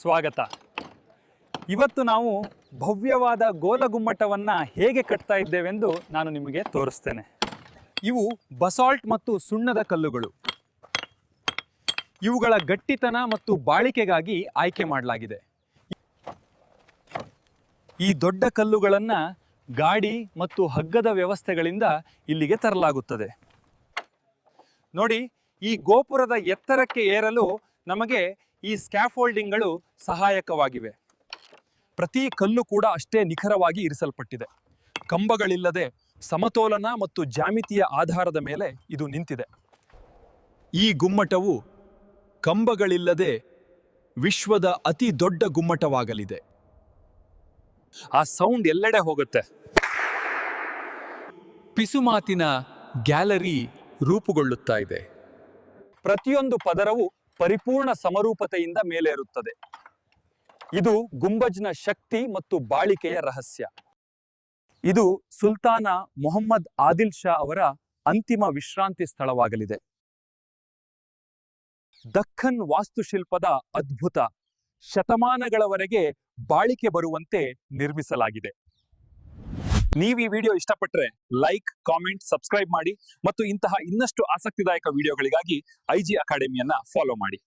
ಸ್ವಾಗತ. ಇವತ್ತು ನಾವು ಭವ್ಯವಾದ ಗೋಲಗುಮ್ಮಟವನ್ನು ಹೇಗೆ ಕಟ್ತಾ ಇದ್ದೇವೆಂದು ನಾನು ನಿಮಗೆ ತೋರಿಸ್ತೇನೆ. ಇವು ಬಸಾಲ್ಟ್ ಮತ್ತು ಸುಣ್ಣದ ಕಲ್ಲುಗಳು. ಇವುಗಳ ಗಟ್ಟಿತನ ಮತ್ತು ಬಾಳಿಕೆಗಾಗಿ ಆಯ್ಕೆ ಮಾಡಲಾಗಿದೆ. ಈ ದೊಡ್ಡ ಕಲ್ಲುಗಳನ್ನು ಗಾಡಿ ಮತ್ತು ಹಗ್ಗದ ವ್ಯವಸ್ಥೆಗಳಿಂದ ಇಲ್ಲಿಗೆ ತರಲಾಗುತ್ತದೆ. ನೋಡಿ, ಈ ಗೋಪುರದ ಎತ್ತರಕ್ಕೆ ಏರಲು ನಮಗೆ ಈ ಸ್ಕ್ಯಾಫೋಲ್ಡಿಂಗ್ಗಳು ಸಹಾಯಕವಾಗಿವೆ. ಪ್ರತಿ ಕಲ್ಲು ಕೂಡ ಅಷ್ಟೇ ನಿಖರವಾಗಿ ಇರಿಸಲ್ಪಟ್ಟಿದೆ. ಕಂಬಗಳಿಲ್ಲದೆ ಸಮತೋಲನ ಮತ್ತು ಜ್ಯಾಮಿತಿಯ ಆಧಾರದ ಮೇಲೆ ಇದು ನಿಂತಿದೆ. ಈ ಗುಮ್ಮಟವು ಕಂಬಗಳಿಲ್ಲದೆ ವಿಶ್ವದ ಅತಿ ದೊಡ್ಡ ಗುಮ್ಮಟವಾಗಲಿದೆ. ಆ ಸೌಂಡ್ ಎಲ್ಲೆಡೆ ಹೋಗುತ್ತೆ. ಪಿಸುಮಾತಿನ ಗ್ಯಾಲರಿ ರೂಪುಗೊಳ್ಳುತ್ತಾ ಇದೆ. ಪ್ರತಿಯೊಂದು ಪದರವು ಪರಿಪೂರ್ಣ ಸಮರೂಪತೆಯಿಂದ ಮೇಲೇರುತ್ತದೆ. ಇದು ಗುಂಬಜ್ನ ಶಕ್ತಿ ಮತ್ತು ಬಾಳಿಕೆಯ ರಹಸ್ಯ. ಇದು ಸುಲ್ತಾನ ಮೊಹಮ್ಮದ್ ಆದಿಲ್ ಶಾ ಅವರ ಅಂತಿಮ ವಿಶ್ರಾಂತಿ ಸ್ಥಳವಾಗಲಿದೆ. ದಖ್ಖನ್ ವಾಸ್ತುಶಿಲ್ಪದ ಅದ್ಭುತ, ಶತಮಾನಗಳವರೆಗೆ ಬಾಳಿಕೆ ಬರುವಂತೆ ನಿರ್ಮಿಸಲಾಗಿದೆ. ನೀವು ಈ ವಿಡಿಯೋ ಇಷ್ಟಪಟ್ಟರೆ ಲೈಕ್, ಕಾಮೆಂಟ್, ಸಬ್ಸ್ಕ್ರೈಬ್ ಮಾಡಿ ಮತ್ತು ಇಂತಹ ಇನ್ನಷ್ಟು ಆಸಕ್ತಿದಾಯಕ ವಿಡಿಯೋಗಳಿಗಾಗಿ IG ಅಕಾಡೆಮಿಯನ್ನ ಫಾಲೋ ಮಾಡಿ.